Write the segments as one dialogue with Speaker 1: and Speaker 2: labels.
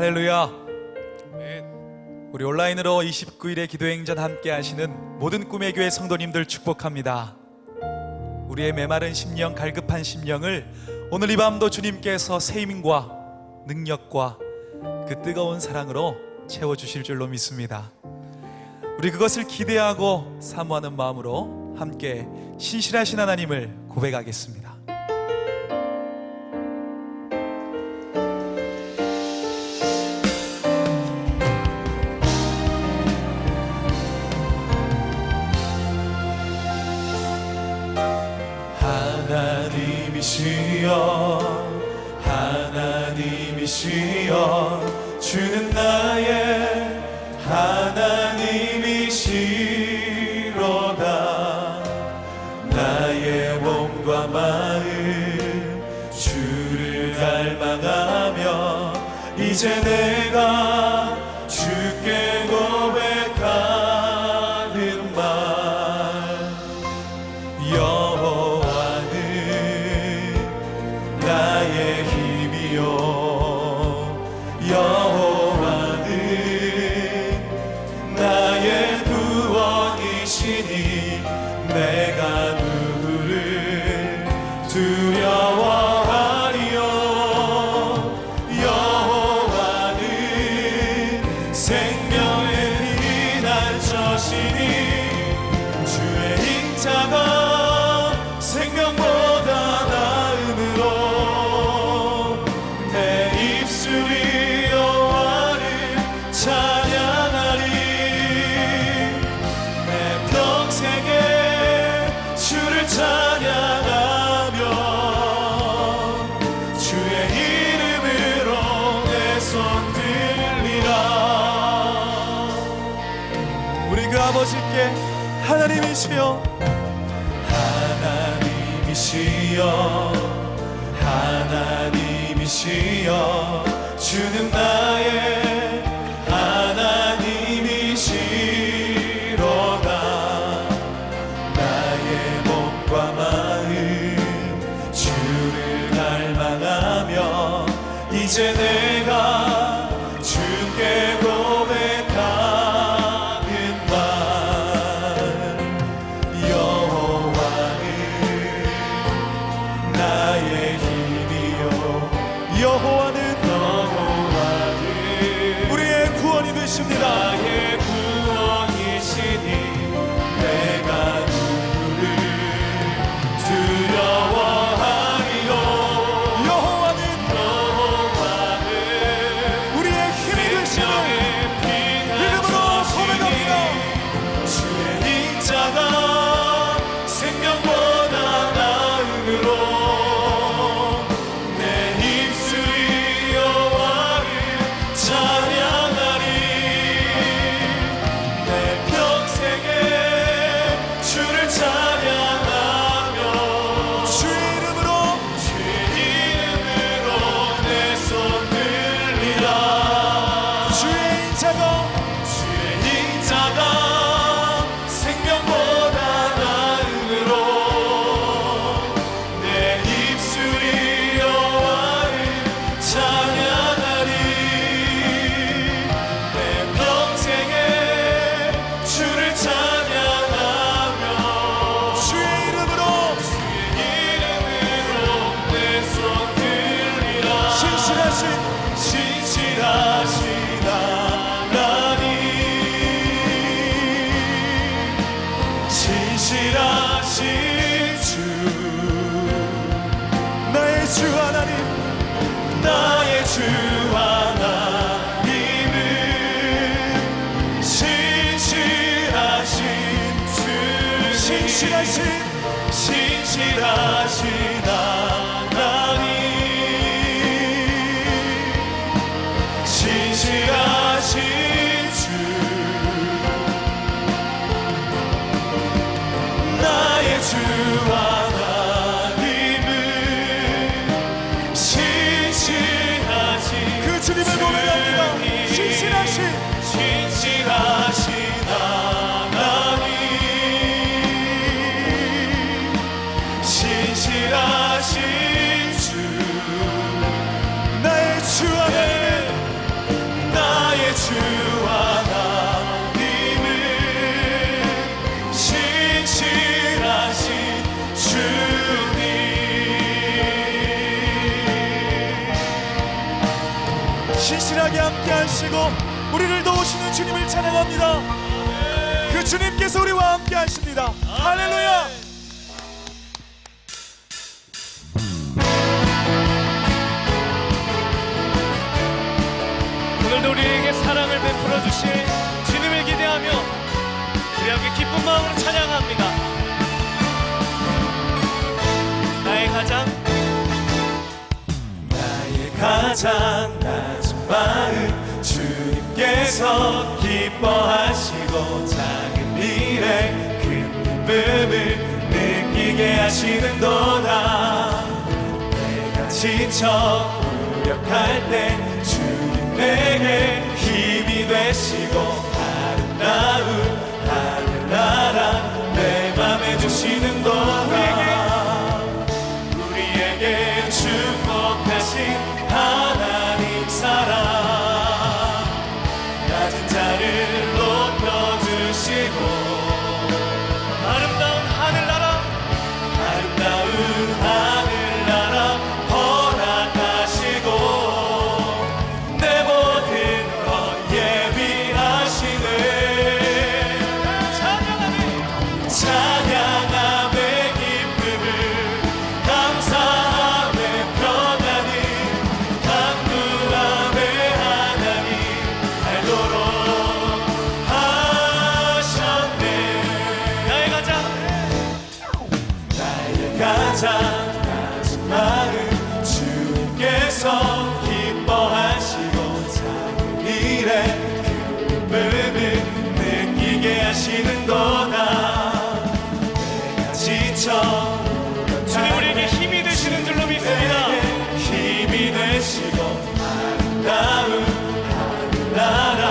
Speaker 1: 할렐루야. 우리 온라인으로 29일의 기도행전 함께 하시는 모든 꿈의 교회 성도님들 축복합니다. 우리의 메마른 심령, 갈급한 심령을 오늘 이 밤도 주님께서 새 힘과 능력과 그 뜨거운 사랑으로 채워주실 줄로 믿습니다. 우리 그것을 기대하고 사모하는 마음으로 함께 신실하신 하나님을 고백하겠습니다.
Speaker 2: 하나님이시여 주는 나의 하나님이시로다. 나의 몸과 마음 주를 닮아가며 이제 내가 주께 고백하는 말, 여호와는 나의 힘이요 여호와는 나의 구원이시니 내가 누구를 두려워하리요. 여호와는 생명의 피난처시니 주의 인자가 생명보다 나음으로 내 입술이 여호와를 찬양하리. 내 평생에 주를 찬양하며 주의 이름으로 내 손 들리라.
Speaker 1: 우리 그 아버지께 하나님이시여,
Speaker 2: 하나님이시여 하나님이시여 주는 나의 하나님이시로다. 나의 몸과 마음 주를 닮아가며 이제 내가 주께 고백하는 말, 여호와는 나의 힘이요
Speaker 1: 여호와는
Speaker 2: 우리의
Speaker 1: 구원이 되십니다.
Speaker 2: 나의 구원이시니 내가 누구를 두려워하리요.
Speaker 1: 여호와는 우리의 힘이 되시는 이름으로 고백합니다.
Speaker 2: 주의 인자가 생명보다 나음으로 내 입술이 여호와를 찬양하리. 내 평생에 주를 찬양하며
Speaker 1: 주의 이름으로
Speaker 2: 내 손 들리라.
Speaker 1: 주의 인자가
Speaker 2: 생명보다 나음으로 내 입술이 여호와를 찬양하리. 내 평생에 주를 찬양하며
Speaker 1: 주의 이름으로
Speaker 2: 내 손 들리라.
Speaker 1: 신실하신
Speaker 2: 하나님, 신실하신 주,
Speaker 1: 나의 주 하나님,
Speaker 2: 나의 주 하나님은 신실하신 주, 신실하신 하나님, 신실하신 주, 나의 주 하나님은 신실하신
Speaker 1: 그 주님을 고백합니다. 신실하신
Speaker 2: 하나님, 신실하신
Speaker 1: 인도하시고 우리를 도우시는 주님을 찬양합니다. 그 주님께서 우리와 함께 하십니다. 할렐루야.
Speaker 2: 오늘도 우리에게 사랑을 베풀어 주신 주님을 기대하며 우리 함께 기쁜 마음으로 찬양합니다. 나의 가장 낮은 마음 주님께서 기뻐하시고 작은 일에 큰 기쁨을 느끼게 하시는도다. 내가 지쳐 무력할 때 주님 내게 힘이 되시고 아름다운 하늘나라 내 맘에 주시는도다. 우리에게 축복하신 하나님 사랑 낮은 자를 높여주시고 아름다운 하늘나라 허락하시고 내 모든 것 예비하시네. 찬양함의 기쁨을 감사함의 평안을 강구함의 하나님 알도록 하셨네. 나의 가장 낮은 마음 주님께서 기뻐하시고 작은 일에 큰 기쁨을 느끼게 하시는도다. 내가 지쳐 주님 우리에게 힘이 되시는 줄로 믿습니다. 힘이 되시고 아름다운 하늘나라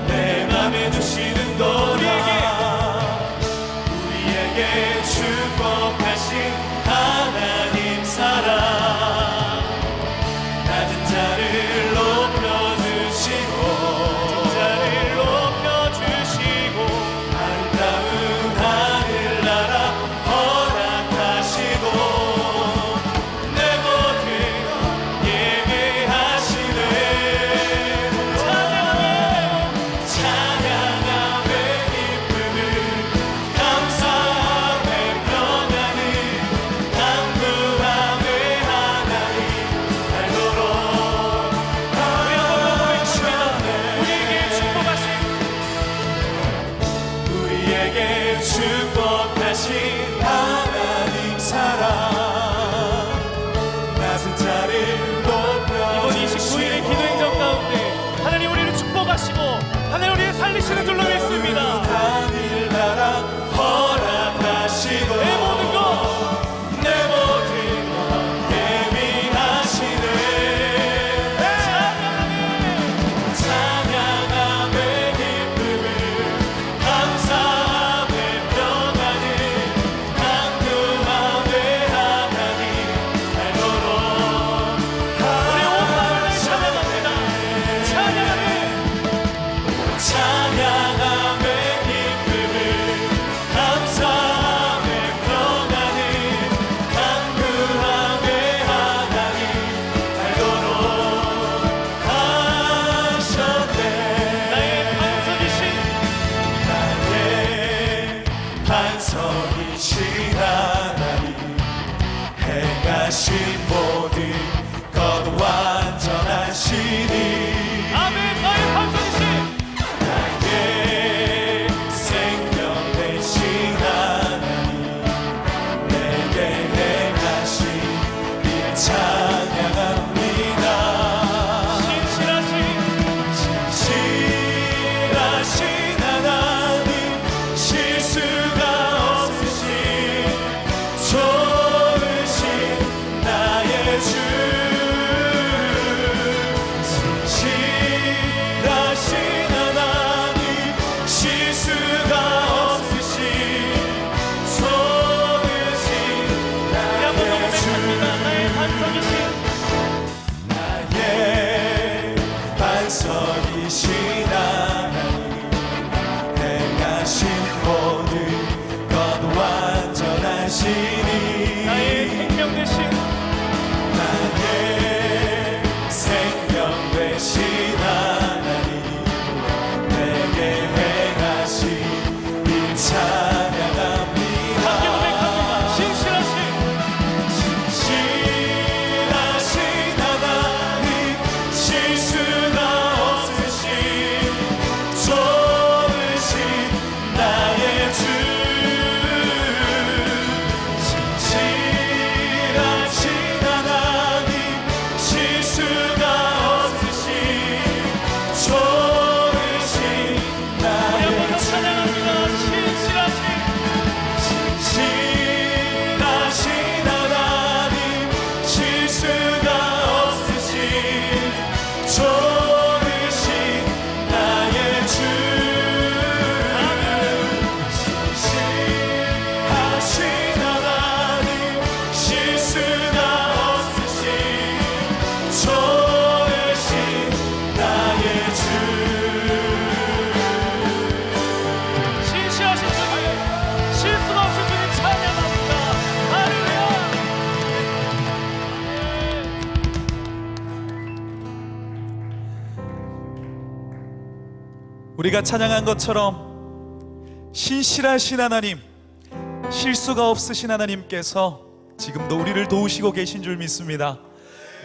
Speaker 2: 내 맘에 주시는도다. 우리에게 축복하신 하나님 사랑 낮은 자를 높여주시고 아름다운 하늘나라 허락하시고 내 모든 것 예배하시네. 찬양함의 기쁨을 감사함의 평안을 강구함의 하나님 알도록 우리에게 축복하신 하나님 사랑 낮은 자를 높여
Speaker 3: 이번 29일의 기도행정 가운데 하나님 우리를 축복하시고 하나님 우리를 살리시는 줄로 믿습니다.
Speaker 2: 하늘나라 허락하시고
Speaker 3: 내 모든 것
Speaker 2: 예비하시네. 찬양함의 기쁨을 감사함의 평안을 강구함의 하나님 알도록
Speaker 3: 우리 온 마음을 찬양합니다.
Speaker 2: 찬양함의 기쁨을 감사함의 평안을 강구함의 하나님 알도록 하셨네. 나의 반석이신 하나님 행하신 모든 것 완전하시니
Speaker 3: 아멘. 나의 반석이신
Speaker 2: 나의 생명 되신 하나님 내게 행하신 일 찬양합니다. 신실하신 하나님 실수가 없으신 좋으신 나의
Speaker 1: 우리가 찬양한 것처럼 신실하신 하나님, 실수가 없으신 하나님께서 지금도 우리를 도우시고 계신 줄 믿습니다.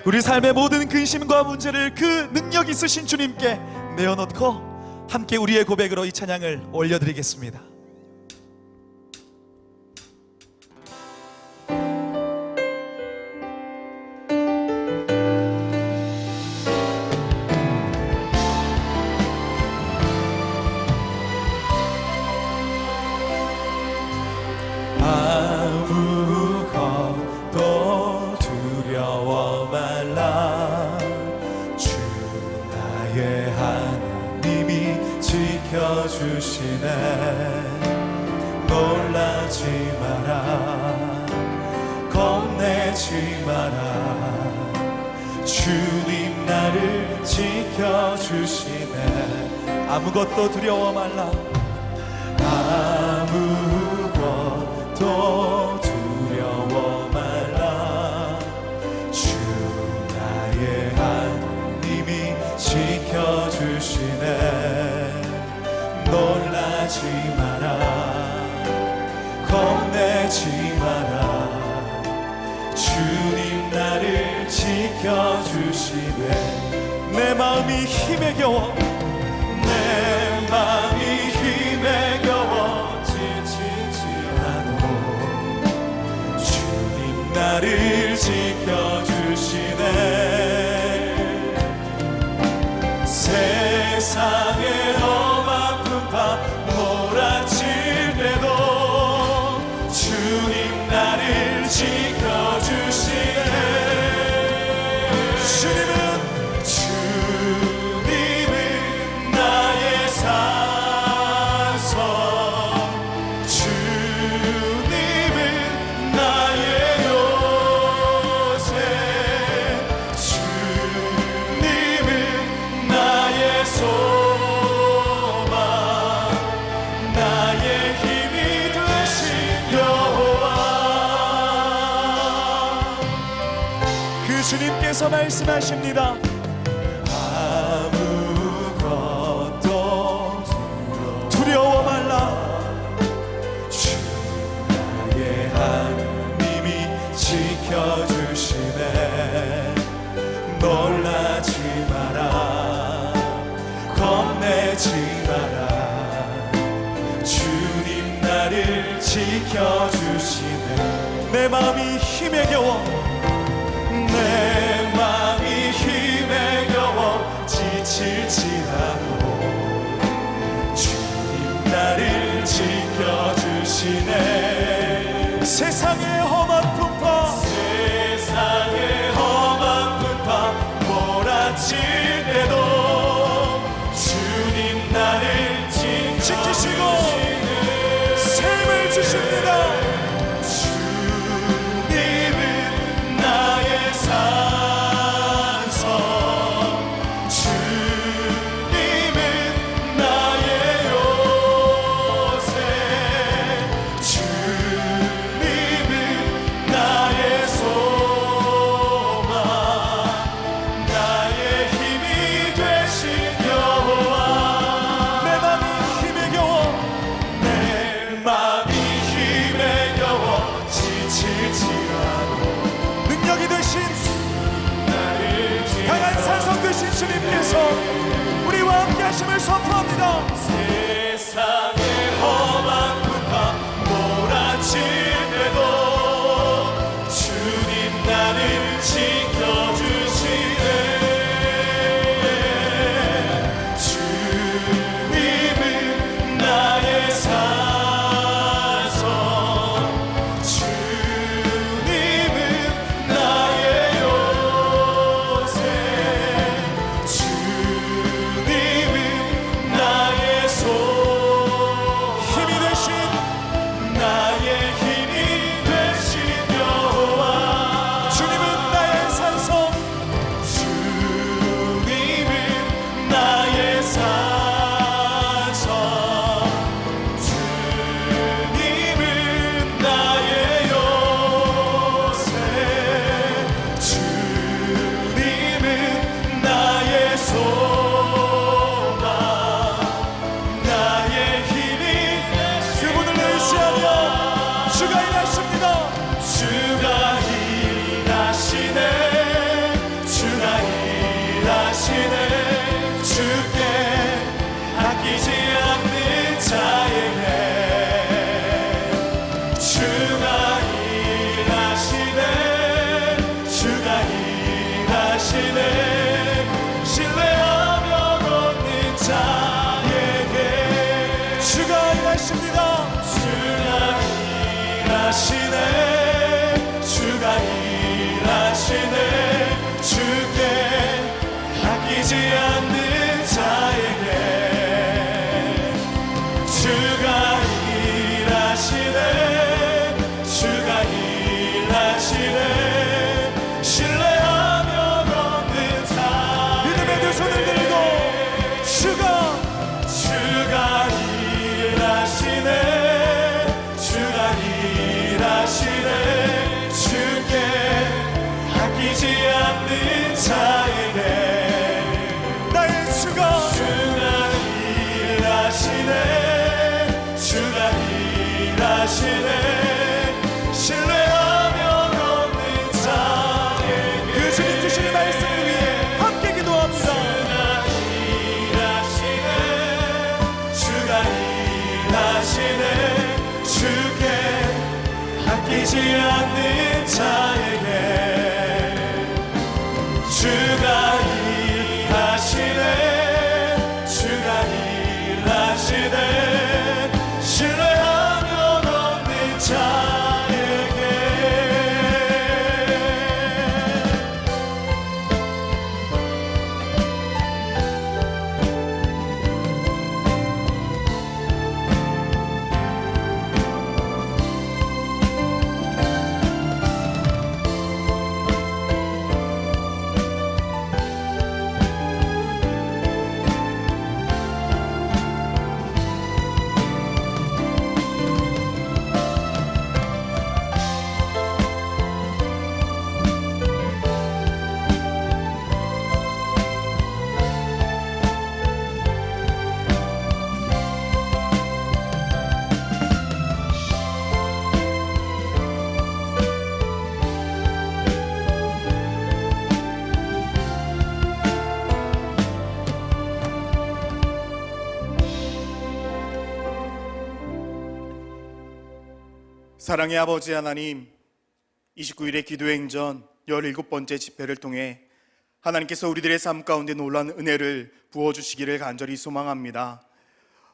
Speaker 1: 우리 삶의 모든 근심과 문제를 그 능력 있으신 주님께 내어놓고 함께 우리의 고백으로 이 찬양을 올려드리겠습니다. 아무것도 두려워 말라. 주 나의 하나님이 지켜주시네. 놀라지 마라, 겁내지 마라. 주님 나를 지켜주시네. 아무것도 두려워 말라. 아무것도 두려워 말라. 주 나의 하나님이 지켜주시네. 놀라지 마라, 겁내지 마라. 주님 나를 지켜주시네. 내 마음이 힘에 겨워, 내 마음이 힘에 겨워 지치지 않아도 주님 나를 지켜주시네. 세상의 험한 풍파 몰아칠 때도 주님 나를 지켜주시네. 주님은 나의 산성, 주님은 나의 요새, 주님은 나의 소망, 나의 힘이 되신 여호와. 그 주님께서 말씀하십니다. 아무것도 두려워 말라. 주 나의 하나님이 지켜주시네. 놀라지 마라, 겁내지 마라. 주님 나를 지켜주시네. 내 마음이 힘에 겨워, 내 마음이 힘에 겨워 지칠지라도 주님 나를 지켜주시네. 세상의 험한 풍파, 세상의 험한 풍파 몰아칠 때도 주님 나를 지키시고 샘을 주십니다. 주님은 나의 산성, 주님은 나의 요새, 주님은 나의 소망, 나의 힘이 되신 여호와. 내 맘이 힘에 겨워, 내 맘이 힘에 겨워 지칠지라도 능력이 되신 강한 산성 되신 주님께서 우리와 함께 하심을 선포합니다. 세상의 험한 풍파 몰아칠 때도 주님 나를 지켜주시네. 주님은 나의 산성, 주님은 나의 요새, 주님은 나의 자에게 나의 주가 일하시네. 주가 일하시네. 신뢰하면 얻는 자에게 그 주님 주시는 말씀을 위해 함께 기도합시다. 주가 일하시네. 주께 아끼지 않는 자에게 주가 일하시네. 주가 일하시네. 신뢰하면 얻는 자에게.
Speaker 4: 사랑의 아버지 하나님, 29일의 기도행전 17번째 집회를 통해 하나님께서 우리들의 삶 가운데 놀라운 은혜를 부어주시기를 간절히 소망합니다.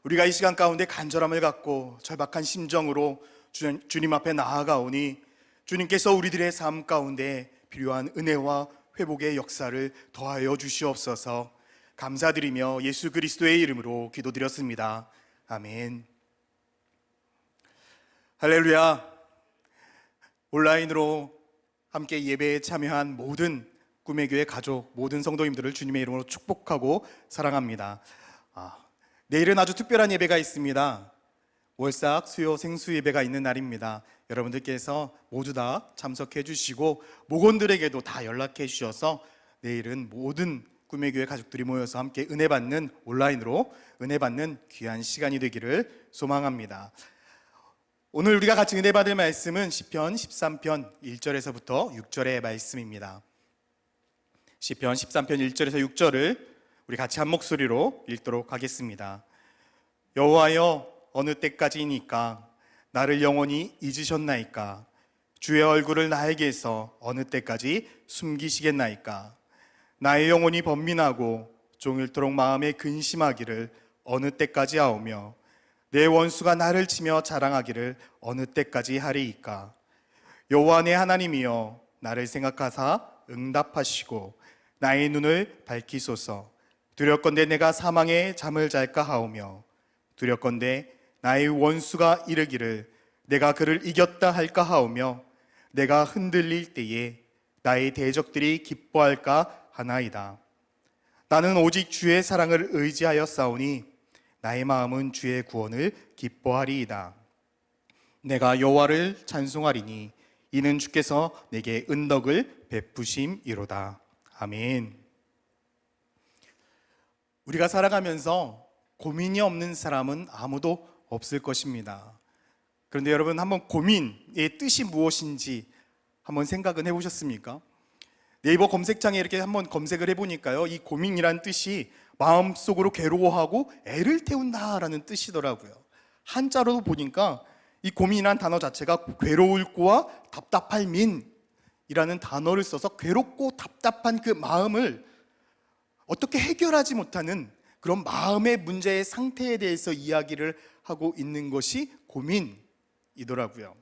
Speaker 4: 우리가 이 시간 가운데 간절함을 갖고 절박한 심정으로 주님 앞에 나아가오니 주님께서 우리들의 삶 가운데 필요한 은혜와 회복의 역사를 더하여 주시옵소서. 감사드리며 예수 그리스도의 이름으로 기도드렸습니다. 아멘. 할렐루야. 온라인으로 함께 예배에 참여한 모든 꿈의 교회 가족, 모든 성도님들을 주님의 이름으로 축복하고 사랑합니다. 내일은 아주 특별한 예배가 있습니다. 월삭 수요 생수 예배가 있는 날입니다. 여러분들께서 모두 다 참석해 주시고 목원들에게도 다 연락해 주셔서 내일은 모든 꿈의 교회 가족들이 모여서 함께 은혜 받는, 온라인으로 은혜 받는 귀한 시간이 되기를 소망합니다. 오늘 우리가 같이 은혜 받을 말씀은 시편 13편 1절에서부터 6절의 말씀입니다. 시편 13편 1절에서 6절을 우리 같이 한 목소리로 읽도록 하겠습니다. 여호와여, 어느 때까지이니까 나를 영원히 잊으셨나이까? 주의 얼굴을 나에게서 어느 때까지 숨기시겠나이까? 나의 영혼이 번민하고 종일토록 마음에 근심하기를 어느 때까지 하오며 내 원수가 나를 치며 자랑하기를 어느 때까지 하리이까? 여호와 내 하나님이여, 나를 생각하사 응답하시고 나의 눈을 밝히소서. 두렵건대 내가 사망의 잠을 잘까 하오며 두렵건대 나의 원수가 이르기를 내가 그를 이겼다 할까 하오며 내가 흔들릴 때에 나의 대적들이 기뻐할까 하나이다. 나는 오직 주의 사랑을 의지하여 싸우니 나의 마음은 주의 구원을 기뻐하리이다. 내가 여호와를 찬송하리니 이는 주께서 내게 은덕을 베푸심이로다. 아멘. 우리가 살아가면서 고민이 없는 사람은 아무도 없을 것입니다. 그런데 여러분, 한번 고민의 뜻이 무엇인지 한번 생각은 해보셨습니까? 네이버 검색창에 이렇게 한번 검색을 해보니까요, 이 고민이란 뜻이 마음속으로 괴로워하고 애를 태운다라는 뜻이더라고요. 한자로 보니까 이 고민이란 단어 자체가 괴로울 거와 답답할 민이라는 단어를 써서 괴롭고 답답한 그 마음을 어떻게 해결하지 못하는 그런 마음의 문제의 상태에 대해서 이야기를 하고 있는 것이 고민이더라고요.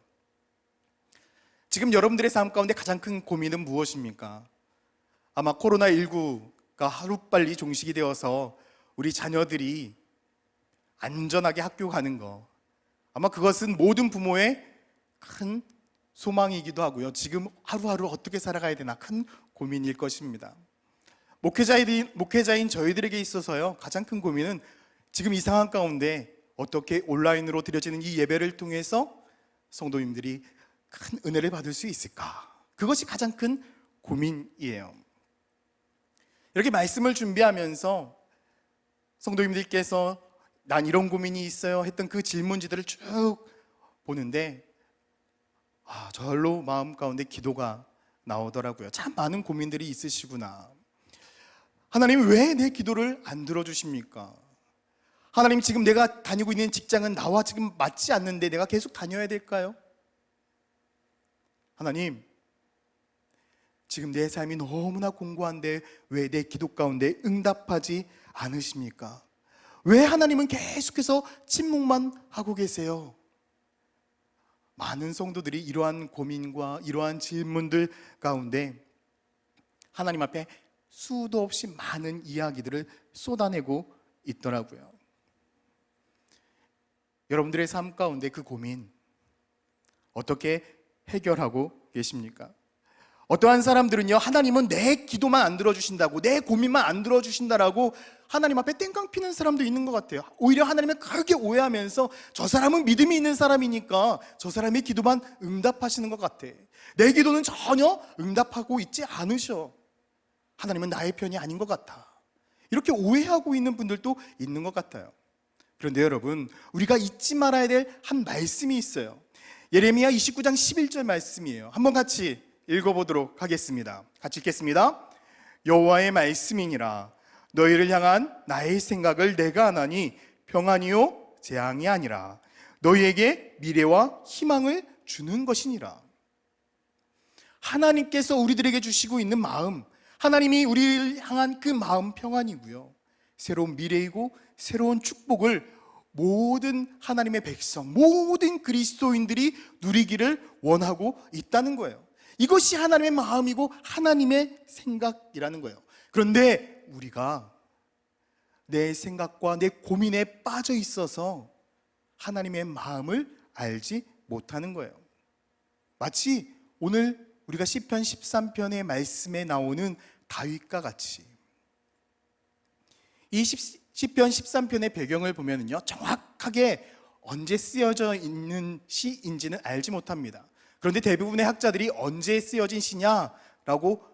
Speaker 4: 지금 여러분들의 삶 가운데 가장 큰 고민은 무엇입니까? 아마 코로나19가 하루빨리 종식이 되어서 우리 자녀들이 안전하게 학교 가는 거, 아마 그것은 모든 부모의 큰 소망이기도 하고요. 지금 하루하루 어떻게 살아가야 되나 큰 고민일 것입니다. 목회자인 저희들에게 있어서요, 가장 큰 고민은 지금 이 상황 가운데 어떻게 온라인으로 드려지는 이 예배를 통해서 성도님들이 큰 은혜를 받을 수 있을까? 그것이 가장 큰 고민이에요. 이렇게 말씀을 준비하면서 성도님들께서 난 이런 고민이 있어요 했던 그 질문지들을 쭉 보는데 절로 마음 가운데 기도가 나오더라고요. 참 많은 고민들이 있으시구나. 하나님, 왜 내 기도를 안 들어주십니까? 하나님, 지금 내가 다니고 있는 직장은 나와 지금 맞지 않는데 내가 계속 다녀야 될까요? 하나님, 지금 내 삶이 너무나 공고한데 왜 내 기도 가운데 응답하지 않으십니까? 왜 하나님은 계속해서 침묵만 하고 계세요? 많은 성도들이 이러한 고민과 이러한 질문들 가운데 하나님 앞에 수도 없이 많은 이야기들을 쏟아내고 있더라고요. 여러분들의 삶 가운데 그 고민 어떻게 해결하고 계십니까? 어떠한 사람들은요, 하나님은 내 기도만 안 들어주신다고, 내 고민만 안 들어주신다라고 하나님 앞에 땡깡 피는 사람도 있는 것 같아요. 오히려 하나님을 그렇게 오해하면서 저 사람은 믿음이 있는 사람이니까 저 사람의 기도만 응답하시는 것 같아. 내 기도는 전혀 응답하고 있지 않으셔. 하나님은 나의 편이 아닌 것 같아. 이렇게 오해하고 있는 분들도 있는 것 같아요. 그런데 여러분, 우리가 잊지 말아야 될 한 말씀이 있어요. 예레미야 29장 11절 말씀이에요. 한번 같이 읽어보도록 하겠습니다. 같이 읽겠습니다. 여호와의 말씀이니라. 너희를 향한 나의 생각을 내가 아나니 평안이요 재앙이 아니라 너희에게 미래와 희망을 주는 것이니라. 하나님께서 우리들에게 주시고 있는 마음, 하나님이 우리를 향한 그 마음 평안이고요, 새로운 미래이고 새로운 축복을 모든 하나님의 백성, 모든 그리스도인들이 누리기를 원하고 있다는 거예요. 이것이 하나님의 마음이고 하나님의 생각이라는 거예요. 그런데 우리가 내 생각과 내 고민에 빠져 있어서 하나님의 마음을 알지 못하는 거예요. 마치 오늘 우리가 시편 13편의 말씀에 나오는 다윗과 같이, 이 시편 13편의 배경을 보면요, 정확하게 언제 쓰여져 있는 시인지는 알지 못합니다. 그런데 대부분의 학자들이 언제 쓰여진 시냐라고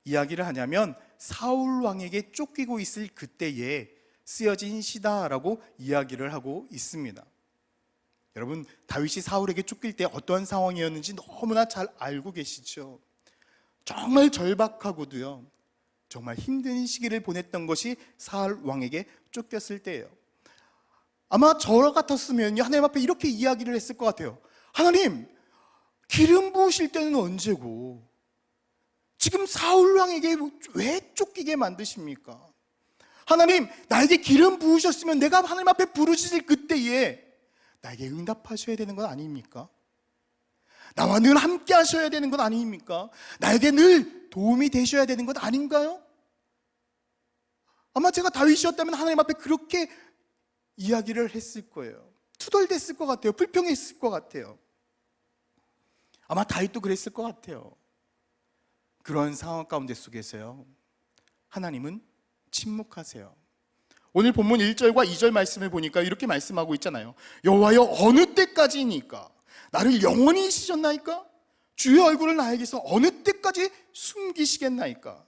Speaker 4: 이야기를 하냐면 사울 왕에게 쫓기고 있을 그때에 쓰여진 시다라고 이야기를 하고 있습니다. 여러분, 다윗이 사울에게 쫓길 때 어떠한 상황이었는지 너무나 잘 알고 계시죠. 정말 절박하고도요, 정말 힘든 시기를 보냈던 것이 사울 왕에게 쫓겼을 때예요. 아마 저 같았으면 하나님 앞에 이렇게 이야기를 했을 것 같아요. 하나님, 기름 부으실 때는 언제고 지금 사울 왕에게 왜 쫓기게 만드십니까? 하나님, 나에게 기름 부으셨으면 내가 하나님 앞에 부르짖을 그때에 나에게 응답하셔야 되는 건 아닙니까? 나와 늘 함께 하셔야 되는 건 아닙니까? 나에게 늘 도움이 되셔야 되는 것 아닌가요? 아마 제가 다윗이었다면 하나님 앞에 그렇게 이야기를 했을 거예요. 투덜댔을 것 같아요. 불평했을 것 같아요. 아마 다윗도 그랬을 것 같아요. 그런 상황 가운데 속에서요, 하나님은 침묵하세요. 오늘 본문 1절과 2절 말씀을 보니까 이렇게 말씀하고 있잖아요. 여호와여, 어느 때까지니까? 나를 영원히 잊으셨나이까? 주의 얼굴을 나에게서 어느 때까지 숨기시겠나이까?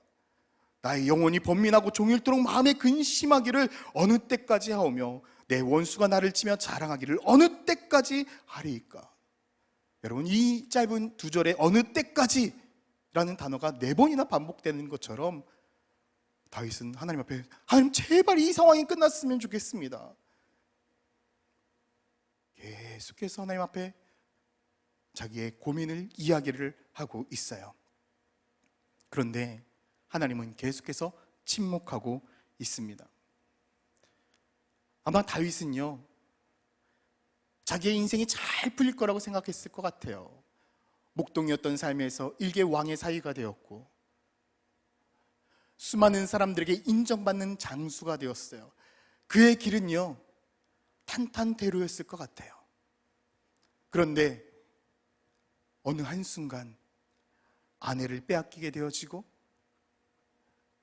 Speaker 4: 나의 영혼이 번민하고 종일토록 마음에 근심하기를 어느 때까지 하오며 내 원수가 나를 치며 자랑하기를 어느 때까지 하리이까? 여러분, 이 짧은 두 절에 어느 때까지 라는 단어가 4번이나 반복되는 것처럼 다윗은 하나님 앞에, 하나님 제발 이 상황이 끝났으면 좋겠습니다, 계속해서 하나님 앞에 자기의 고민을 이야기를 하고 있어요. 그런데 하나님은 계속해서 침묵하고 있습니다. 아마 다윗은요, 자기의 인생이 잘 풀릴 거라고 생각했을 것 같아요. 목동이었던 삶에서 일개 왕의 사위가 되었고 수많은 사람들에게 인정받는 장수가 되었어요. 그의 길은요, 탄탄대로였을 것 같아요. 그런데 어느 한순간 아내를 빼앗기게 되어지고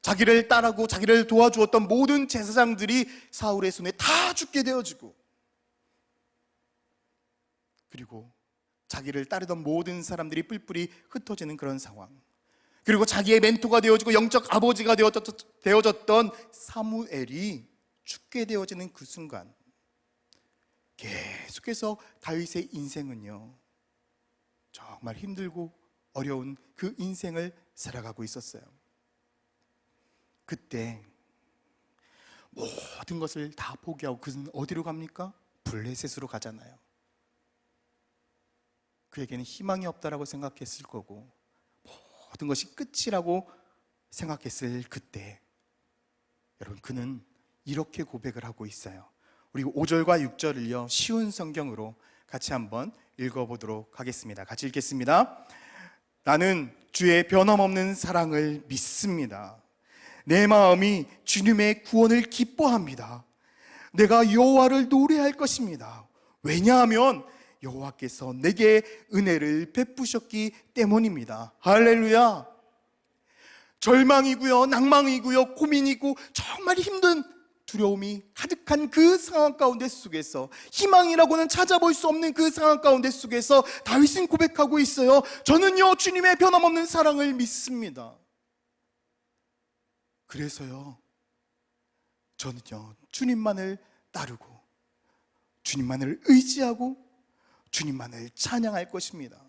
Speaker 4: 자기를 따르고 자기를 도와주었던 모든 제사장들이 사울의 손에 다 죽게 되어지고, 그리고 자기를 따르던 모든 사람들이 뿔뿔이 흩어지는 그런 상황. 그리고 자기의 멘토가 되어지고 영적 아버지가 되어졌던 사무엘이 죽게 되어지는 그 순간, 계속해서 다윗의 인생은요, 정말 힘들고 어려운 그 인생을 살아가고 있었어요. 그때 모든 것을 다 포기하고 그는 어디로 갑니까? 블레셋으로 가잖아요. 그에게는 희망이 없다라고 생각했을 거고, 모든 것이 끝이라고 생각했을 그때, 여러분, 그는 이렇게 고백을 하고 있어요. 우리 5절과 6절을요, 쉬운 성경으로 같이 한번 읽어보도록 하겠습니다. 같이 읽겠습니다. 나는 주의 변함없는 사랑을 믿습니다. 내 마음이 주님의 구원을 기뻐합니다. 내가 여호와를 노래할 것입니다. 왜냐하면 여호와께서 내게 은혜를 베푸셨기 때문입니다. 할렐루야. 절망이고요, 낭망이고요, 고민이고 정말 힘든 두려움이 가득한 그 상황 가운데 속에서, 희망이라고는 찾아볼 수 없는 그 상황 가운데 속에서 다윗은 고백하고 있어요. 저는요, 주님의 변함없는 사랑을 믿습니다. 그래서요, 저는요, 주님만을 따르고 주님만을 의지하고 주님만을 찬양할 것입니다.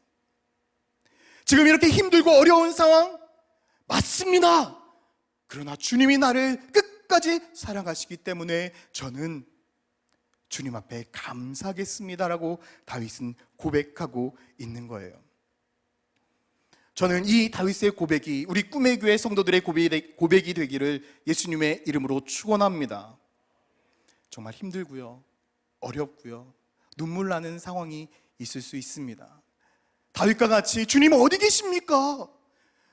Speaker 4: 지금 이렇게 힘들고 어려운 상황 맞습니다. 그러나 주님이 나를 끝까지 사랑하시기 때문에 저는 주님 앞에 감사하겠습니다라고 다윗은 고백하고 있는 거예요. 저는 이 다윗의 고백이 우리 꿈의 교회 성도들의 고백이 되기를 예수님의 이름으로 축원합니다. 정말 힘들고요, 어렵고요, 눈물 나는 상황이 있을 수 있습니다. 다윗과 같이 주님 어디 계십니까?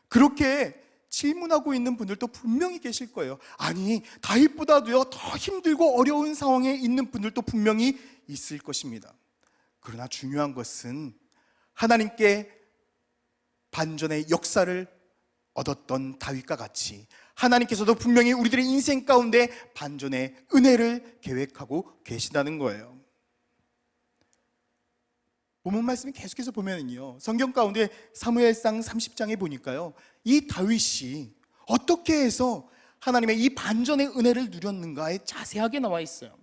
Speaker 4: 그렇게 질문하고 있는 분들도 분명히 계실 거예요. 아니, 다윗보다도요 더 힘들고 어려운 상황에 있는 분들도 분명히 있을 것입니다. 그러나 중요한 것은 하나님께 반전의 역사를 얻었던 다윗과 같이 하나님께서도 분명히 우리들의 인생 가운데 반전의 은혜를 계획하고 계시다는 거예요. 본문 말씀을 계속해서 보면요, 성경 가운데 사무엘상 30장에 보니까요, 이 다윗이 어떻게 해서 하나님의 이 반전의 은혜를 누렸는가에 자세하게 나와 있어요.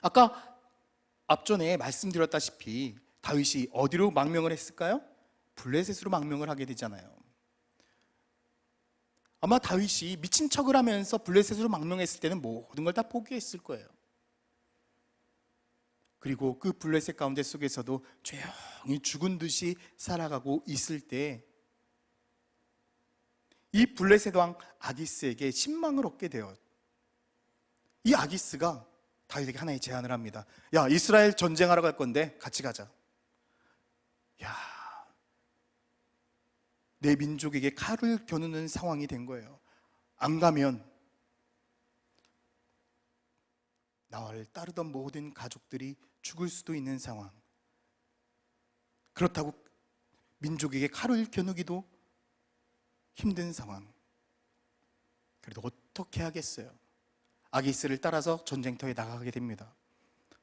Speaker 4: 아까 앞전에 말씀드렸다시피 다윗이 어디로 망명을 했을까요? 블레셋으로 망명을 하게 되잖아요. 아마 다윗이 미친 척을 하면서 블레셋으로 망명했을 때는 모든 걸 다 포기했을 거예요. 그리고 그 블레셋 가운데 속에서도 조용히 죽은 듯이 살아가고 있을 때 이 블레셋 왕 아기스에게 신망을 얻게 돼요. 이 아기스가 다윗에게 하나의 제안을 합니다. 야, 이스라엘 전쟁하러 갈 건데 같이 가자. 야, 내 민족에게 칼을 겨누는 상황이 된 거예요. 안 가면 나를 따르던 모든 가족들이 죽을 수도 있는 상황. 그렇다고 민족에게 칼을 겨누기도 힘든 상황. 그래도 어떻게 하겠어요? 아기스를 따라서 전쟁터에 나가게 됩니다.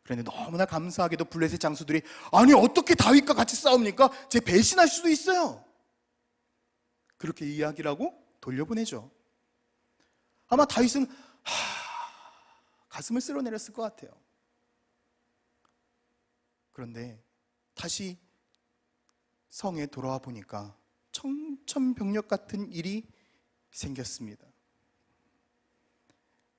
Speaker 4: 그런데 너무나 감사하게도 블레셋 장수들이 아니 어떻게 다윗과 같이 싸웁니까? 제 배신할 수도 있어요. 그렇게 이야기를 하고 돌려보내죠. 아마 다윗은 가슴을 쓸어내렸을 것 같아요. 그런데 다시 성에 돌아와 보니까 청천벽력 같은 일이 생겼습니다.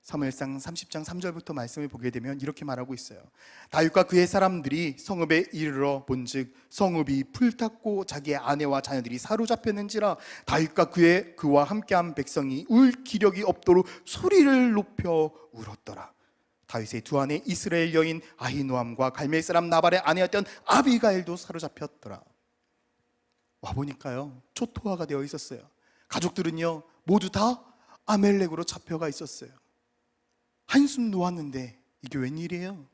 Speaker 4: 사무엘상 30장 3절부터 말씀을 보게 되면 이렇게 말하고 있어요. 다윗과 그의 사람들이 성읍에 이르러 본즉 성읍이 불탔고 자기의 아내와 자녀들이 사로잡혔는지라 다윗과 그와 함께한 백성이 울 기력이 없도록 소리를 높여 울었더라. 다윗의 두 아내 이스라엘 여인 아히노암과 갈멜 사람 나발의 아내였던 아비가일도 사로잡혔더라. 와보니까요 초토화가 되어 있었어요. 가족들은요 모두 다 아멜렉으로 잡혀가 있었어요. 한숨 놓았는데 이게 웬일이에요?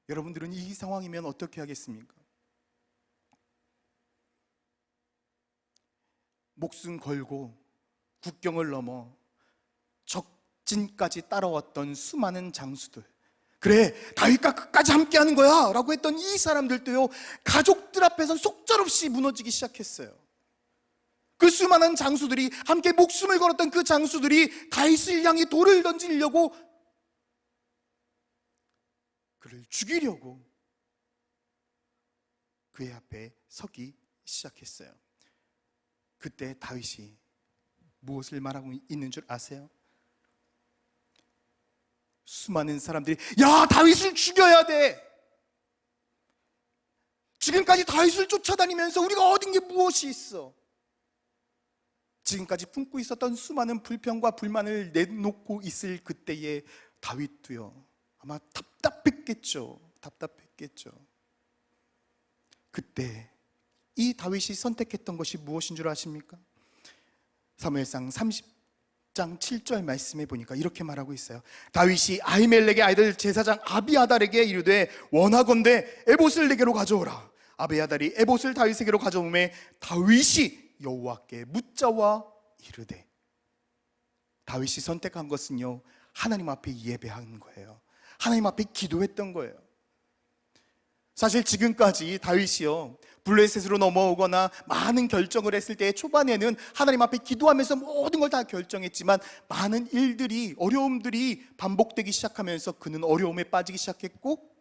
Speaker 4: 여러분들은 이 상황이면 어떻게 하겠습니까? 목숨 걸고 국경을 넘어 적진까지 따라왔던 수많은 장수들, 그래, 다윗과 끝까지 함께하는 거야 라고 했던 이 사람들도요, 가족들 앞에서 속절없이 무너지기 시작했어요. 그 수많은 장수들이, 함께 목숨을 걸었던 그 장수들이 다윗을 향해 돌을 던지려고, 그를 죽이려고 그의 앞에 서기 시작했어요. 그때 다윗이 무엇을 말하고 있는 줄 아세요? 수많은 사람들이 야, 다윗을 죽여야 돼, 지금까지 다윗을 쫓아다니면서 우리가 얻은 게 무엇이 있어, 지금까지 품고 있었던 수많은 불평과 불만을 내놓고 있을 그때에 다윗도요, 아마 답답했겠죠. 그때 이 다윗이 선택했던 것이 무엇인 줄 아십니까? 사무엘상 30장 7절 말씀에 보니까 이렇게 말하고 있어요. 다윗이 아히멜렉의 아이들 제사장 아비아달에게 이르되 원하건대 에봇을 내게로 가져오라. 아비아달이 에봇을 다윗에게로 가져오매 다윗이 여호와께 묻자와 이르되, 다윗이 선택한 것은요, 하나님 앞에 예배한 거예요. 하나님 앞에 기도했던 거예요. 사실 지금까지 다윗이요, 블레셋으로 넘어오거나 많은 결정을 했을 때 초반에는 하나님 앞에 기도하면서 모든 걸 다 결정했지만 많은 일들이, 어려움들이 반복되기 시작하면서 그는 어려움에 빠지기 시작했고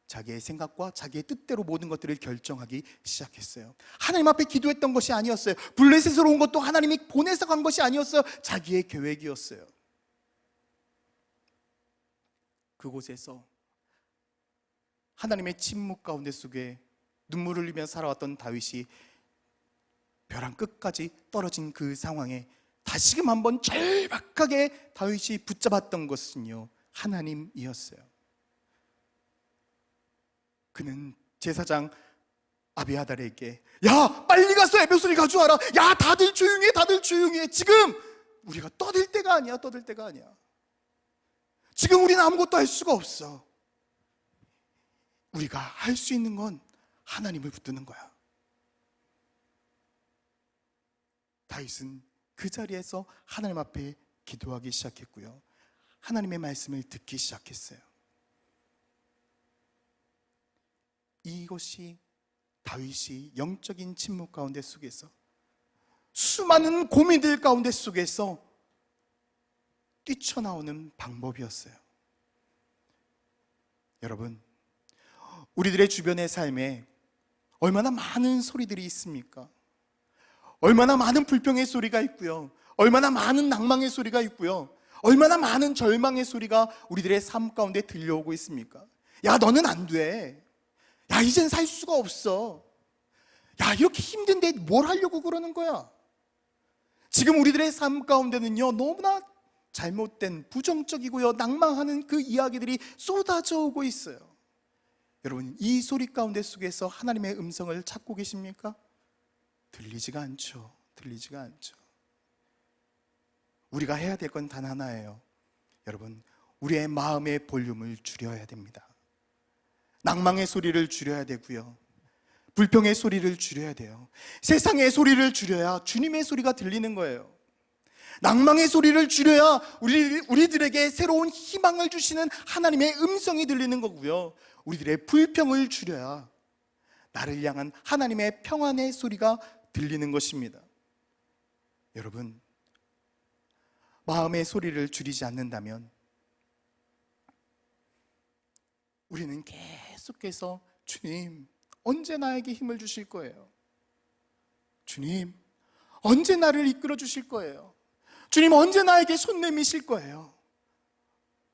Speaker 4: 자기의 생각과 자기의 뜻대로 모든 것들을 결정하기 시작했어요. 하나님 앞에 기도했던 것이 아니었어요. 블레셋으로 온 것도 하나님이 보내서 간 것이 아니었어요. 자기의 계획이었어요. 그곳에서 하나님의 침묵 가운데 속에 눈물을 흘리며 살아왔던 다윗이 벼랑 끝까지 떨어진 그 상황에 다시금 한번 절박하게 다윗이 붙잡았던 것은요, 하나님이었어요. 그는 제사장 아비아달에게 야, 빨리 가서 에봇을 가져와라. 야, 다들 조용히 해. 지금 우리가 떠들 때가 아니야. 지금 우리는 아무것도 할 수가 없어. 우리가 할 수 있는 건 하나님을 붙드는 거야. 다윗은 그 자리에서 하나님 앞에 기도하기 시작했고요, 하나님의 말씀을 듣기 시작했어요. 이것이 다윗이 영적인 침묵 가운데 속에서, 수많은 고민들 가운데 속에서 뛰쳐나오는 방법이었어요. 여러분, 우리들의 주변의 삶에 얼마나 많은 소리들이 있습니까? 얼마나 많은 불평의 소리가 있고요, 얼마나 많은 낭망의 소리가 있고요, 얼마나 많은 절망의 소리가 우리들의 삶 가운데 들려오고 있습니까? 야, 너는 안 돼. 야, 이젠 살 수가 없어. 야, 이렇게 힘든데 뭘 하려고 그러는 거야? 지금 우리들의 삶 가운데는요, 너무나 잘못된, 부정적이고요, 낭망하는 그 이야기들이 쏟아져 오고 있어요. 여러분, 이 소리 가운데 속에서 하나님의 음성을 찾고 계십니까? 들리지가 않죠. 우리가 해야 될 건 단 하나예요. 여러분, 우리의 마음의 볼륨을 줄여야 됩니다. 낭망의 소리를 줄여야 되고요, 불평의 소리를 줄여야 돼요. 세상의 소리를 줄여야 주님의 소리가 들리는 거예요. 낭망의 소리를 줄여야 우리들에게 새로운 희망을 주시는 하나님의 음성이 들리는 거고요, 우리들의 불평을 줄여야 나를 향한 하나님의 평안의 소리가 들리는 것입니다. 여러분, 마음의 소리를 줄이지 않는다면 우리는 계속해서 주님, 언제 나에게 힘을 주실 거예요? 주님, 언제 나를 이끌어 주실 거예요? 주님, 언제 나에게 손 내미실 거예요?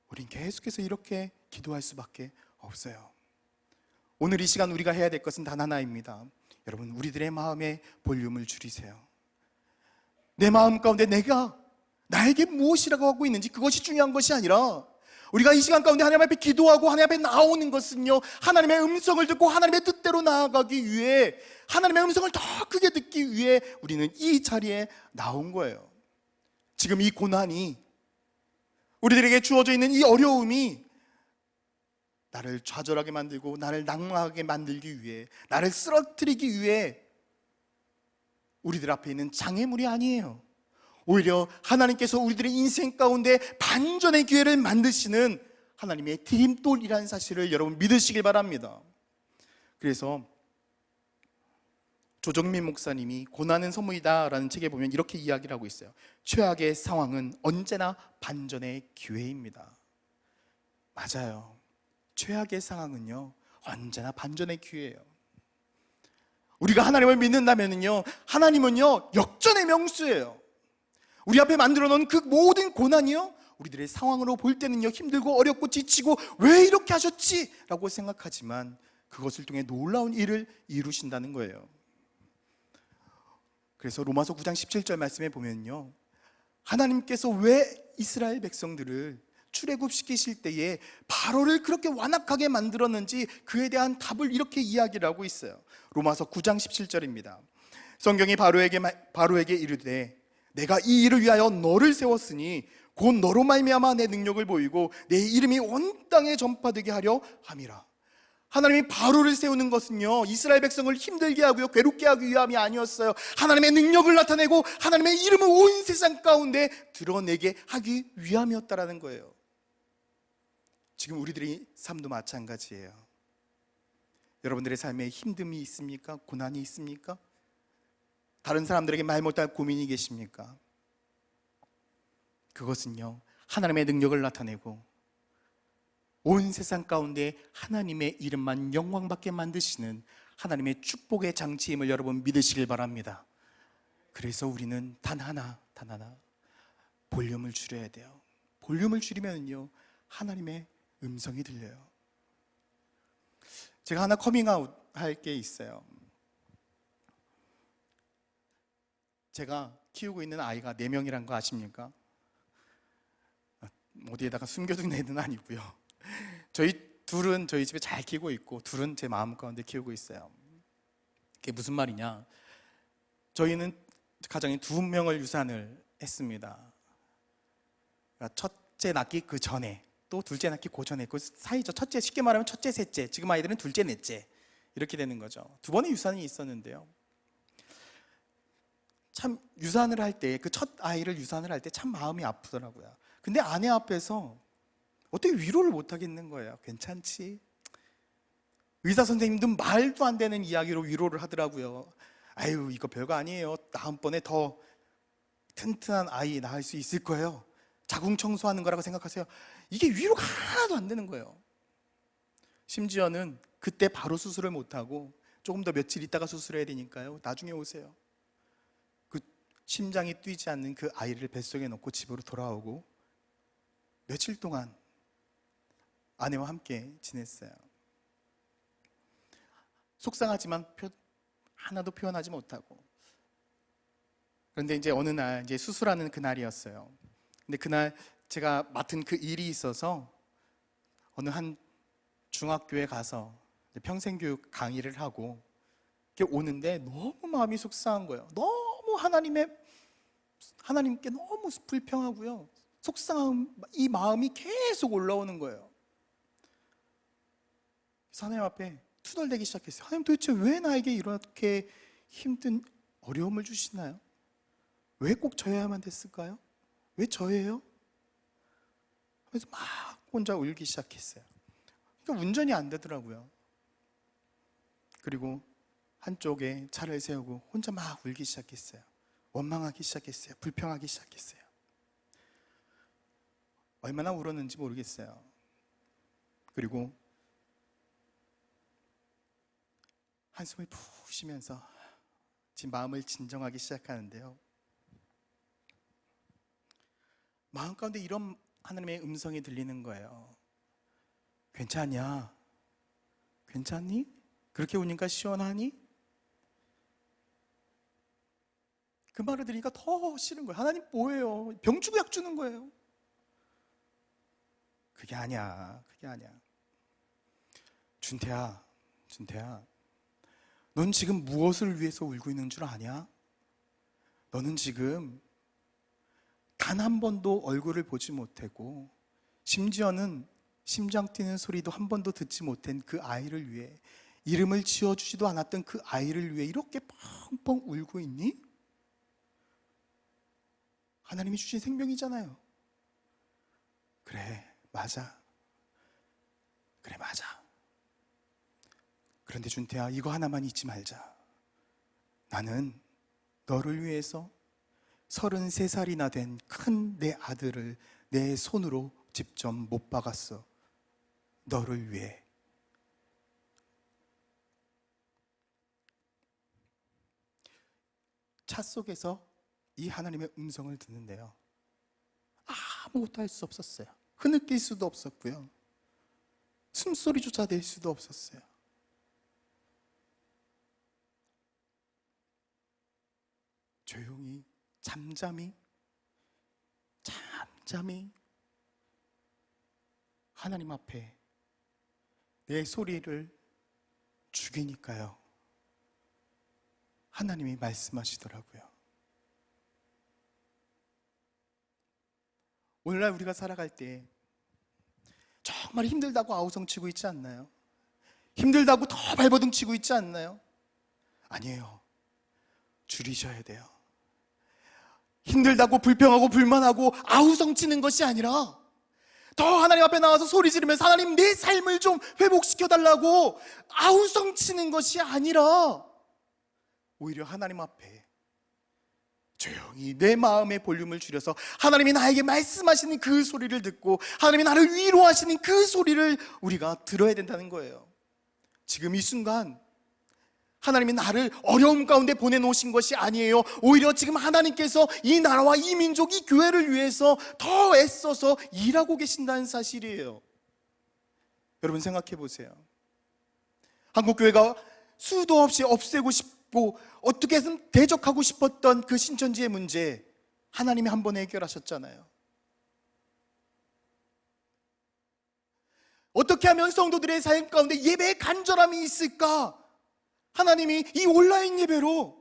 Speaker 4: 우린 계속해서 이렇게 기도할 수밖에 없어요. 오늘 이 시간 우리가 해야 될 것은 단 하나입니다. 여러분, 우리들의 마음의 볼륨을 줄이세요. 내 마음 가운데 내가 나에게 무엇이라고 하고 있는지, 그것이 중요한 것이 아니라 우리가 이 시간 가운데 하나님 앞에 기도하고 하나님 앞에 나오는 것은요, 하나님의 음성을 듣고 하나님의 뜻대로 나아가기 위해, 하나님의 음성을 더 크게 듣기 위해 우리는 이 자리에 나온 거예요. 지금 이 고난이, 우리들에게 주어져 있는 이 어려움이 나를 좌절하게 만들고 나를 낭망하게 만들기 위해, 나를 쓰러뜨리기 위해 우리들 앞에 있는 장애물이 아니에요. 오히려 하나님께서 우리들의 인생 가운데 반전의 기회를 만드시는 하나님의 디딤돌이라는 사실을 여러분 믿으시길 바랍니다. 그래서 조정민 목사님이 고난은 선물이다라는 책에 보면 이렇게 이야기를 하고 있어요. 최악의 상황은 언제나 반전의 기회입니다. 맞아요. 최악의 상황은요, 언제나 반전의 기회예요. 우리가 하나님을 믿는다면요, 하나님은요 역전의 명수예요. 우리 앞에 만들어 놓은 그 모든 고난이요, 우리들의 상황으로 볼 때는요 힘들고 어렵고 지치고 왜 이렇게 하셨지? 라고 생각하지만 그것을 통해 놀라운 일을 이루신다는 거예요. 그래서 로마서 9장 17절 말씀에 보면요, 하나님께서 왜 이스라엘 백성들을 출애굽시키실 때에 바로를 그렇게 완악하게 만들었는지 그에 대한 답을 이렇게 이야기를 하고 있어요. 로마서 9장 17절입니다. 성경이 바로에게 이르되 내가 이 일을 위하여 너를 세웠으니 곧 너로 말미암아 내 능력을 보이고 내 이름이 온 땅에 전파되게 하려 함이라. 하나님이 바로를 세우는 것은요 이스라엘 백성을 힘들게 하고요 괴롭게 하기 위함이 아니었어요. 하나님의 능력을 나타내고 하나님의 이름을 온 세상 가운데 드러내게 하기 위함이었다라는 거예요. 지금 우리들의 삶도 마찬가지예요. 여러분들의 삶에 힘듦이 있습니까? 고난이 있습니까? 다른 사람들에게 말 못할 고민이 계십니까? 그것은요 하나님의 능력을 나타내고 온 세상 가운데 하나님의 이름만 영광받게 만드시는 하나님의 축복의 장치임을 여러분 믿으시길 바랍니다. 그래서 우리는 단 하나 볼륨을 줄여야 돼요. 볼륨을 줄이면요 하나님의 음성이 들려요. 제가 하나 커밍아웃 할 게 있어요. 제가 키우고 있는 아이가 4명이란 거 아십니까? 어디에다가 숨겨둔 애는 아니고요. 저희 둘은 저희 집에 잘 키우고 있고 둘은 제 마음 가운데 키우고 있어요. 그게 무슨 말이냐? 저희는 가정에 2명을 유산을 했습니다. 그러니까 첫째 낳기 그 전에 또 둘째 낳기 그 전에 그 사이죠. 첫째, 쉽게 말하면 첫째, 셋째. 지금 아이들은 둘째, 넷째 이렇게 되는 거죠. 2번의 유산이 있었는데요. 참 유산을 할 때 그 첫 아이를 유산을 할 때 참 마음이 아프더라고요. 근데 아내 앞에서 어떻게 위로를 못 하겠는 거예요. 괜찮지? 의사 선생님도 말도 안 되는 이야기로 위로를 하더라고요. 아유 이거 별거 아니에요. 다음번에 더 튼튼한 아이 낳을 수 있을 거예요. 자궁 청소하는 거라고 생각하세요. 이게 위로가 하나도 안 되는 거예요. 심지어는 그때 바로 수술을 못하고 조금 더 며칠 있다가 수술해야 되니까요. 나중에 오세요. 그 심장이 뛰지 않는 그 아이를 뱃속에 넣고 집으로 돌아오고 며칠 동안 아내와 함께 지냈어요. 속상하지만 하나도 표현하지 못하고. 그런데 이제 어느 날 이제 수술하는 그날이었어요. 근데 그날 제가 맡은 그 일이 있어서 어느 한 중학교에 가서 평생교육 강의를 하고 이렇게 오는데 너무 마음이 속상한 거예요. 너무 하나님께 너무 불평하고요. 속상한 이 마음이 계속 올라오는 거예요. 그래서 하나님 앞에 투덜대기 시작했어요. 하나님 도대체 왜 나에게 이렇게 힘든 어려움을 주시나요? 왜 꼭 저야만 됐을까요? 왜 저예요? 그래서 막 혼자 울기 시작했어요. 그러니까 운전이 안 되더라고요. 그리고 한쪽에 차를 세우고 혼자 막 울기 시작했어요. 원망하기 시작했어요. 불평하기 시작했어요. 얼마나 울었는지 모르겠어요. 그리고 한숨을 푹 쉬면서 제 마음을 진정하기 시작하는데요. 마음 가운데 이런 하나님의 음성이 들리는 거예요. 괜찮냐? 괜찮니? 그렇게 우니까 시원하니? 그 말을 들으니까 더 싫은 거예요. 하나님 뭐예요? 병 주고 약 주는 거예요. 그게 아니야. 준태야, 넌 지금 무엇을 위해서 울고 있는 줄 아냐? 너는 지금 단 한 번도 얼굴을 보지 못하고 심지어는 심장 뛰는 소리도 한 번도 듣지 못한 그 아이를 위해, 이름을 지어주지도 않았던 그 아이를 위해 이렇게 펑펑 울고 있니? 하나님이 주신 생명이잖아요. 그래, 맞아. 그런데 준태야, 이거 하나만 잊지 말자. 나는 너를 위해서 33살이나 된 큰 내 아들을 내 손으로 직접 못 박았어. 너를 위해. 차 속에서 이 하나님의 음성을 듣는데요, 아무것도 할 수 없었어요. 흐느낄 수도 없었고요, 숨소리조차 낼 수도 없었어요. 조용히 잠잠히 하나님 앞에 내 소리를 죽이니까요, 하나님이 말씀하시더라고요. 오늘날 우리가 살아갈 때 정말 힘들다고 아우성치고 있지 않나요? 힘들다고 더 발버둥 치고 있지 않나요? 아니에요. 줄이셔야 돼요. 힘들다고 불평하고 불만하고 아우성치는 것이 아니라 더 하나님 앞에 나와서 소리 지르면서 하나님 내 삶을 좀 회복시켜달라고 아우성치는 것이 아니라 오히려 하나님 앞에 조용히 내 마음의 볼륨을 줄여서 하나님이 나에게 말씀하시는 그 소리를 듣고 하나님이 나를 위로하시는 그 소리를 우리가 들어야 된다는 거예요. 지금 이 순간 하나님이 나를 어려움 가운데 보내놓으신 것이 아니에요. 오히려 지금 하나님께서 이 나라와 이 민족, 이 교회를 위해서 더 애써서 일하고 계신다는 사실이에요. 여러분 생각해 보세요. 한국교회가 수도 없이 없애고 싶고 어떻게든 대적하고 싶었던 그 신천지의 문제, 하나님이 한 번에 해결하셨잖아요. 어떻게 하면 성도들의 삶 가운데 예배의 간절함이 있을까? 하나님이 이 온라인 예배로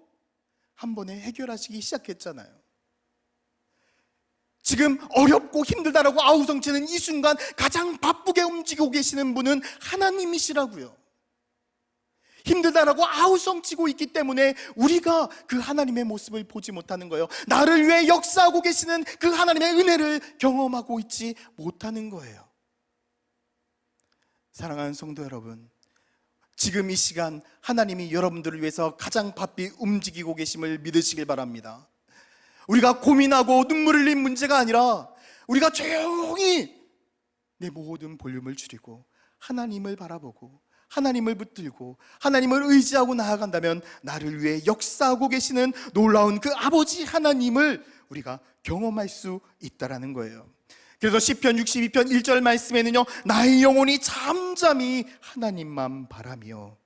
Speaker 4: 한 번에 해결하시기 시작했잖아요. 지금 어렵고 힘들다라고 아우성치는 이 순간 가장 바쁘게 움직이고 계시는 분은 하나님이시라고요. 힘들다라고 아우성치고 있기 때문에 우리가 그 하나님의 모습을 보지 못하는 거예요. 나를 위해 역사하고 계시는 그 하나님의 은혜를 경험하고 있지 못하는 거예요. 사랑하는 성도 여러분, 지금 이 시간 하나님이 여러분들을 위해서 가장 바삐 움직이고 계심을 믿으시길 바랍니다. 우리가 고민하고 눈물 흘린 문제가 아니라 우리가 조용히 내 모든 볼륨을 줄이고 하나님을 바라보고 하나님을 붙들고 하나님을 의지하고 나아간다면 나를 위해 역사하고 계시는 놀라운 그 아버지 하나님을 우리가 경험할 수 있다라는 거예요. 그래서 시편 62편 1절 말씀에는요, 나의 영혼이 잠잠히 하나님만 바라며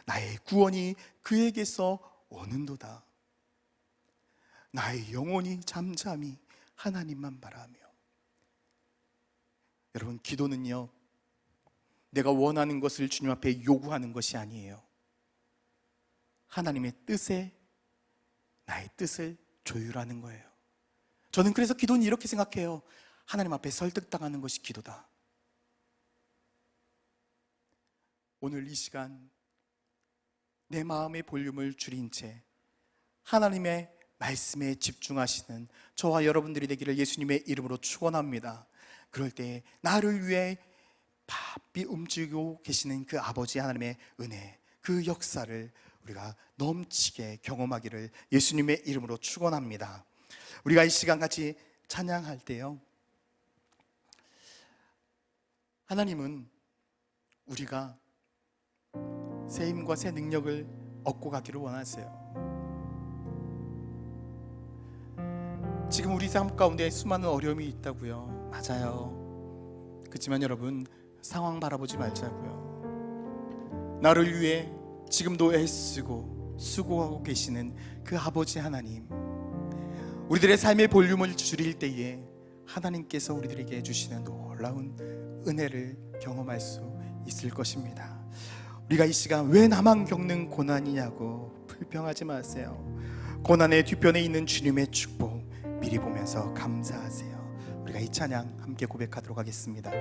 Speaker 4: 나의 구원이 그에게서 오는도다. 나의 영혼이 잠잠히 하나님만 바라며. 여러분, 기도는요, 내가 원하는 것을 주님 앞에 요구하는 것이 아니에요. 하나님의 뜻에 나의 뜻을 조율하는 거예요. 저는 그래서 기도는 이렇게 생각해요. 하나님 앞에 설득당하는 것이 기도다. 오늘 이 시간 내 마음의 볼륨을 줄인 채 하나님의 말씀에 집중하시는 저와 여러분들이 되기를 예수님의 이름으로 축원합니다. 그럴 때 나를 위해 바삐 움직이고 계시는 그 아버지 하나님의 은혜, 그 역사를 우리가 넘치게 경험하기를 예수님의 이름으로 축원합니다. 우리가 이 시간 같이 찬양할 때요, 하나님은 우리가 새 힘과 새 능력을 얻고 가기를 원하세요. 지금 우리 삶 가운데 수많은 어려움이 있다고요. 맞아요. 그렇지만 여러분, 상황 바라보지 말자고요. 나를 위해 지금도 애쓰고 수고하고 계시는 그 아버지 하나님, 우리들의 삶의 볼륨을 줄일 때에 하나님께서 우리들에게 주시는 놀라운 은혜를 경험할 수 있을 것입니다. 우리가 이 시간 왜 나만 겪는 고난이냐고 불평하지 마세요. 고난의 뒤편에 있는 주님의 축복 미리 보면서 감사하세요. 우리가 이 찬양 함께 고백하도록 하겠습니다.